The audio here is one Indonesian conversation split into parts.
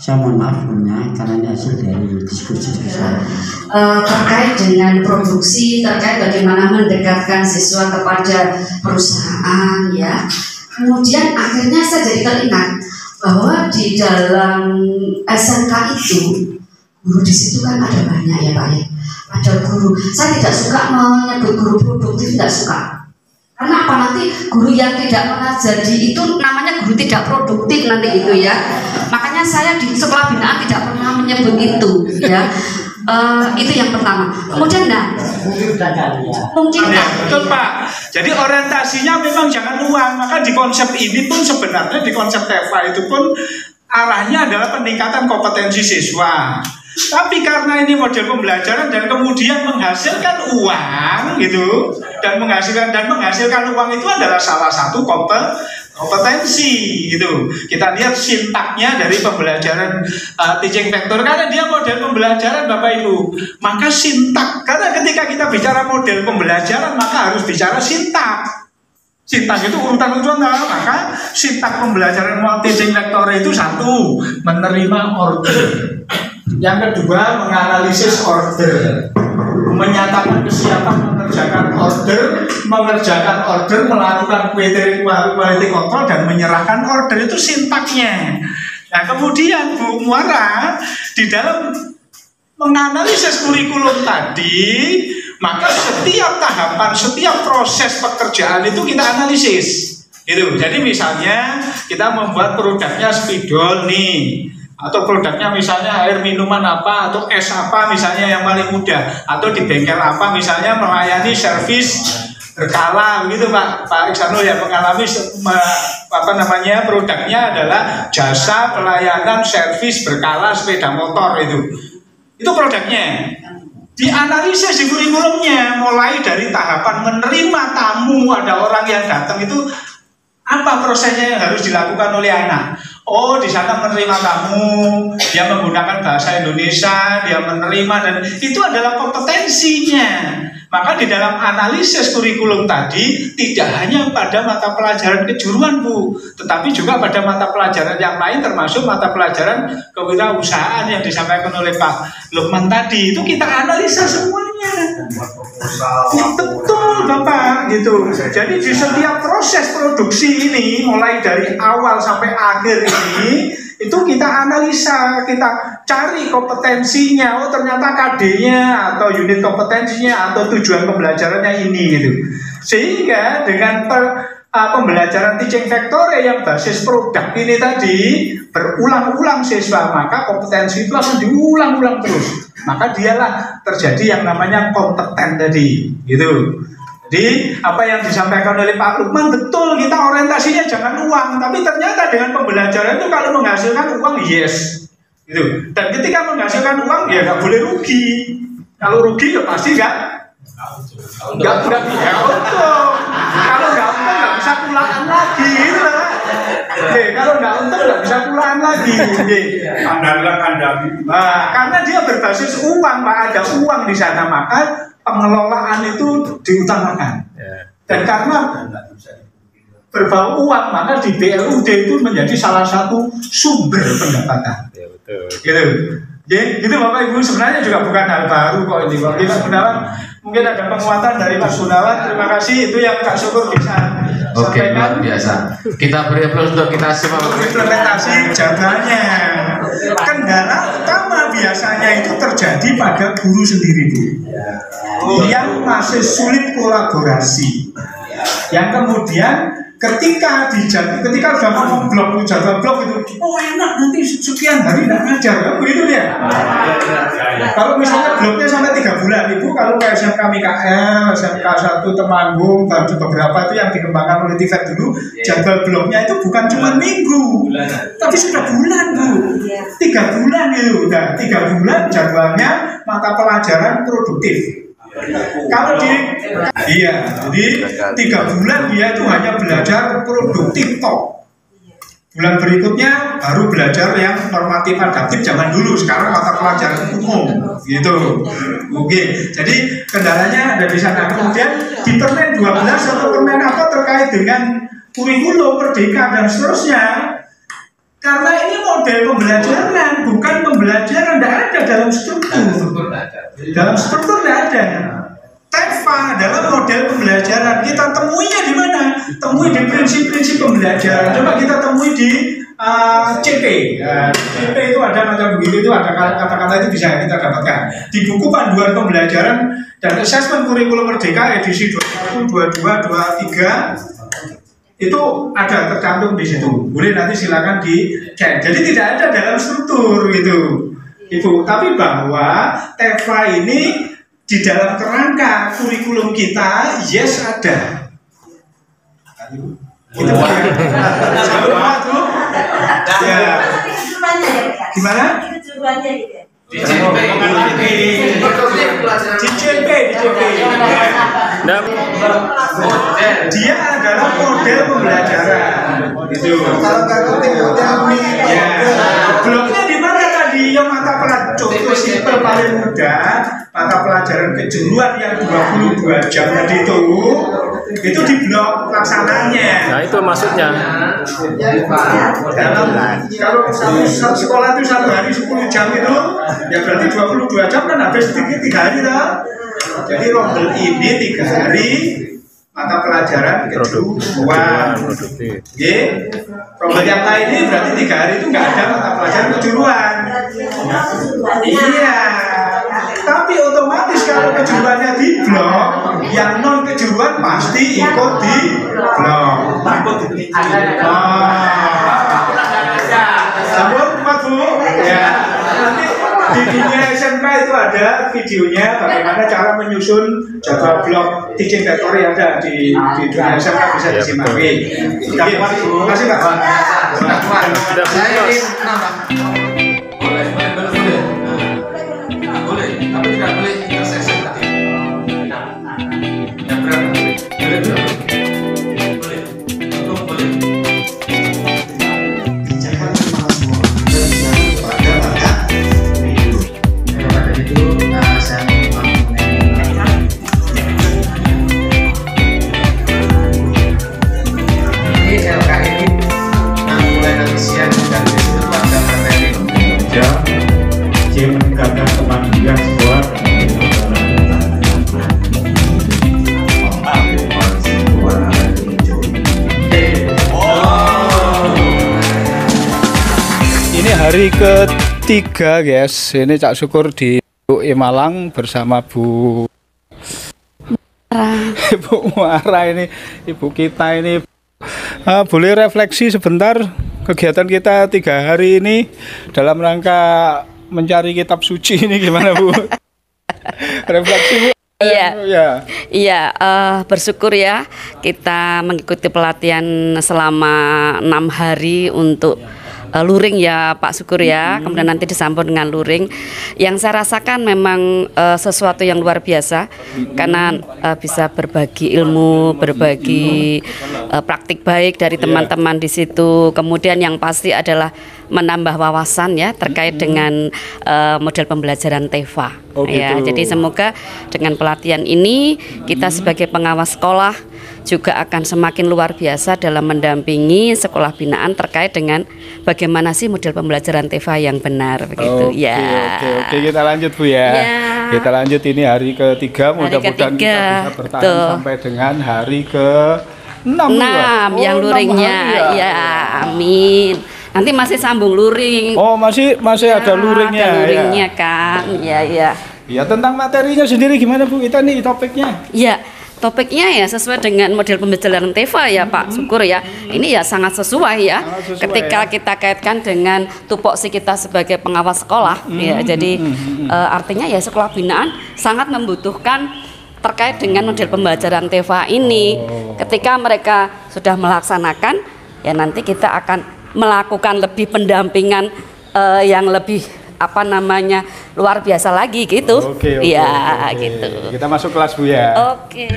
Saya mohon maaf karena ini hasil dari diskusi saya. Terkait dengan produksi, terkait bagaimana mendekatkan siswa kepada perusahaan, ya. Kemudian akhirnya saya jadi teringat bahwa di dalam SMK itu guru di situ kan ada banyak ya Pak ya. Ada guru. Saya tidak suka menyebut guru produktif, tidak suka. Karena apa, nanti guru yang tidak mengajari itu namanya guru tidak produktif nanti itu ya. Makanya saya di sekolah binaan tidak pernah menyebut itu ya. Itu yang pertama. Kemudian mungkin betul Pak. Jadi orientasinya memang jangan uang. Maka di konsep ini pun sebenarnya di konsep TEFA itu pun arahnya adalah peningkatan kompetensi siswa. Tapi karena ini model pembelajaran dan kemudian menghasilkan uang gitu, dan menghasilkan uang itu adalah salah satu kompetensi gitu. Kita lihat sintaknya dari pembelajaran teaching vector, karena dia model pembelajaran Bapak Ibu. Maka sintak, karena ketika kita bicara model pembelajaran maka harus bicara sintak. Sintak itu urutan-urutan, maka sintak pembelajaran teaching vector itu satu, menerima order. Yang kedua, menganalisis order, menyatakan kesiapan mengerjakan order, melakukan quality control dan menyerahkan order. Itu sintaknya. Nah kemudian Bu Muara di dalam menganalisis kurikulum tadi, maka setiap tahapan, setiap proses pekerjaan itu kita analisis. Gitu. Jadi misalnya kita membuat produknya spidol nih, atau produknya misalnya air minuman apa, atau es apa misalnya yang paling mudah, atau di bengkel apa misalnya melayani servis berkala begitu Pak Iksanul ya, mengalami produknya adalah jasa pelayanan servis berkala sepeda motor itu produknya. Dianalisis di kurikulumnya, mulai dari tahapan menerima tamu, ada orang yang datang itu apa prosesnya yang harus dilakukan oleh anak. Oh, di sana menerima tamu, dia menggunakan bahasa Indonesia, dia menerima, dan itu adalah kompetensinya. Maka di dalam analisis kurikulum tadi tidak hanya pada mata pelajaran kejuruan Bu, tetapi juga pada mata pelajaran yang lain, termasuk mata pelajaran kewirausahaan yang disampaikan oleh Pak Lukman tadi. Itu kita analisa semuanya. Betul Bapak gitu. Jadi di setiap proses produksi ini, mulai dari awal sampai akhir ini, itu kita analisa, kita cari kompetensinya. Oh ternyata KD-nya atau unit kompetensinya atau tujuan pembelajarannya ini gitu. Sehingga dengan pembelajaran teaching vector yang basis produk ini tadi berulang-ulang siswa, maka kompetensi itu akan diulang-ulang terus. Maka dialah terjadi yang namanya kompeten tadi gitu. Jadi apa yang disampaikan oleh Pak Lukman betul, kita orientasinya jangan uang, tapi ternyata dengan pembelajaran itu kalau menghasilkan uang yes gitu. Dan ketika menghasilkan uang ya nggak boleh rugi. Kalau rugi ya pasti nggak untung. Kalau nggak untung nggak bisa pulaan lagi gitu lah. Kalau nggak untung nggak bisa pulaan lagi. Nah, karena dia berbasis uang, Pak, ada uang di sana, maka pengelolaan itu diutamakan. Dan karena berbau uang, maka di BLUD itu menjadi salah satu sumber pendapatan. Gitu. Gitu Bapak Ibu, sebenarnya juga bukan hal baru kok ini. Bagi Pak Gunawan, mungkin ada penguatan dari Pak Gunawan. Terima kasih, itu yang Kak Syukur bisa Oke, luar biasa. Kita beri aplaus untuk kita semua. Implementasi jawabannya. Kendala utama biasanya itu terjadi pada guru sendiri Bu, yang masih sulit kolaborasi, yang kemudian ketika udah ngomong blok jadwal blok itu, oh enak nanti sekian hari tidak ngajar, kan begitu ya. Kalau misalnya bloknya sampai 3 bulan, Ibu kalau ke SMK MIKL, SMK 1 Temanggung, dan beberapa itu yang dikembangkan oleh TIFET dulu, jadwal bloknya itu bukan cuma minggu, tapi sudah bulan Bu. 3 bulan itu, udah 3 bulan jadwalnya mata pelajaran produktif. Kalau jadi 3 bulan dia itu hanya belajar produktif toh. Bulan berikutnya baru belajar yang normatif adaptif zaman dulu, sekarang mata pelajaran umum gitu. Oke, jadi kendalanya ada di sana. Kemudian di Permen 12 atau Permen apa terkait dengan kurikulum Merdeka dan seterusnya, Karena ini model pembelajaran, bukan pembelajaran, tidak ada dalam struktur. Dalam struktur tidak ada. TEFA adalah model pembelajaran. Kita temuinya di mana? Temui di prinsip-prinsip pembelajaran. Coba kita temui di CP. CP itu ada macam begitu, itu ada kata-kata itu bisa kita dapatkan. Di buku panduan pembelajaran dan asesmen kurikulum merdeka edisi 21, 22, 23 itu ada tercantum di situ. Boleh nanti silakan dicek. Jadi tidak ada dalam struktur gitu. Itu. Tapi bahwa TEFA ini di dalam kerangka kurikulum kita, yes ada. Itu sama tuh. Ya. Gimana? Di CP. Dia adalah model pembelajaran. Itu. Ya. Bloknya di mana tadi? Yang mata pelajaran contoh simpel paling mudah, mata pelajaran kejuruan yang 22 jam tadi itu di blok pelaksananya. Nah itu maksudnya. Kalau sekolah itu 1 hari 10 jam itu, ya berarti 22 jam kan habis 3 hari lah. Jadi rombel ini 3 hari mata pelajaran kejuruan. Rombel yang lain ini berarti 3 hari itu nggak ada mata pelajaran kejuruan. Iya. Tapi otomatis kalau kejuruannya di blok, yang non kejuruan pasti ikut di blok. Sambut Pak Bu. Ya. Nanti di dunia SMK itu ada videonya bagaimana cara menyusun jadwal blok teaching factory ada di dunia SMK bisa disimak. Sudah Pak Bu. Terima kasih Pak. Sudah saya ingin nambah. Boleh, tapi tidak boleh interseksi tadi. Yang berapa? Boleh. Untuk boleh. Bicara sama semua. Pada itu saya Ini LKI mulai dari siang dan itu ada materi kerja, meningkatkan kemandirian sebuah Ini hari ketiga guys. Ini Cak Syukur di Malang bersama Bu Ibu Muara ini, ibu kita ini. Boleh refleksi sebentar kegiatan kita 3 hari ini dalam rangka mencari kitab suci ini gimana Bu? Refleksi Bu. Iya, bersyukur ya kita mengikuti pelatihan selama 6 hari untuk luring ya Pak Syukur ya, kemudian nanti disambung dengan luring. Yang saya rasakan memang sesuatu yang luar biasa karena bisa berbagi ilmu, berbagi praktik baik dari teman-teman di situ. Kemudian yang pasti adalah menambah wawasan ya terkait dengan model pembelajaran TEFA. Ya, jadi semoga dengan pelatihan ini kita sebagai pengawas sekolah juga akan semakin luar biasa dalam mendampingi sekolah binaan terkait dengan bagaimana sih model pembelajaran TEFA yang benar begitu. Oke, kita lanjut Bu ya. Kita lanjut ini hari ketiga, mudah-mudahan kita bisa bertahan sampai dengan hari ke-6 yang luringnya. Ya, amin. Nanti masih sambung luring. Oh, masih ada luringnya. Ada luringnya kan. Iya. Ya, tentang materinya sendiri gimana Bu? Kita nih topiknya. Iya. Topiknya ya sesuai dengan model pembelajaran TEFA ya Pak Syukur ya. Ini ya sangat sesuai ya. Ketika kita kaitkan dengan tupoksi kita sebagai pengawas sekolah ya. Jadi artinya ya sekolah binaan sangat membutuhkan terkait dengan model pembelajaran TEFA ini. Ketika mereka sudah melaksanakan ya nanti kita akan melakukan lebih pendampingan yang lebih luar biasa lagi gitu. Oke. Gitu. Kita masuk kelas Bu ya. Oke.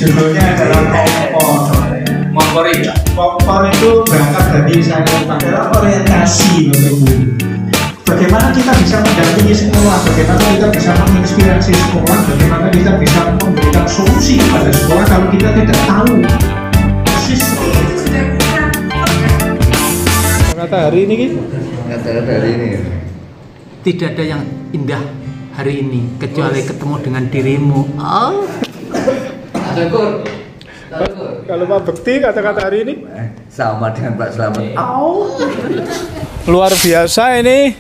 Judulnya adalah kompor. Ngompor ya. Kompor itu berangkat dari saya adalah orientasi Bapak Ibu. Bagaimana kita bisa mendampingi sekolah, bagaimana kita bisa menginspirasi sekolah, bagaimana kita bisa memberikan solusi kepada sekolah kalau kita tidak tahu persis. Kata hari ini Ki? Kata-kata hari ini. Tidak ada yang indah hari ini kecuali ketemu dengan dirimu. Oh. Syukur. Kalau Pak Bekti kata-kata hari ini Sama dengan Pak Slamet. luar biasa ini.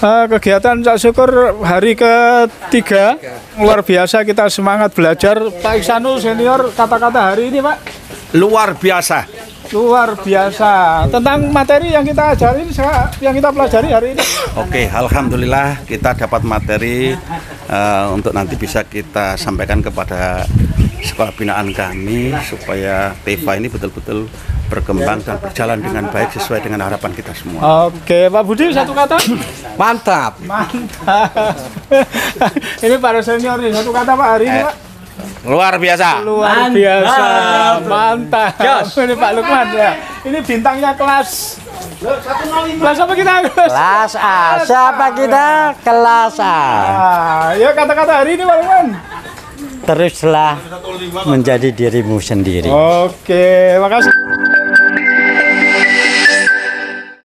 Kegiatan Cak Syukur hari ketiga luar biasa, kita semangat belajar. Pak Iksanu senior, kata-kata hari ini Pak Luar biasa. luar biasa tentang materi yang kita ajarin, yang kita pelajari hari ini. Oke, alhamdulillah kita dapat materi untuk nanti bisa kita sampaikan kepada sekolah binaan kami supaya TEVA ini betul-betul berkembang dan berjalan dengan baik sesuai dengan harapan kita semua. Oke, Pak Budi satu kata. Mantap. Mantap. Ini para senior nih, satu kata Pak hari ini Pak. Luar biasa. Luar biasa, mantap. Ini Pak Lukman ya. Ini bintangnya kelas. Kelas apa kita? Kelas A. Siapa kita? Kelas A. Ya kata-kata hari ini Pak Lukman. Teruslah menjadi dirimu sendiri. Oke, makasih.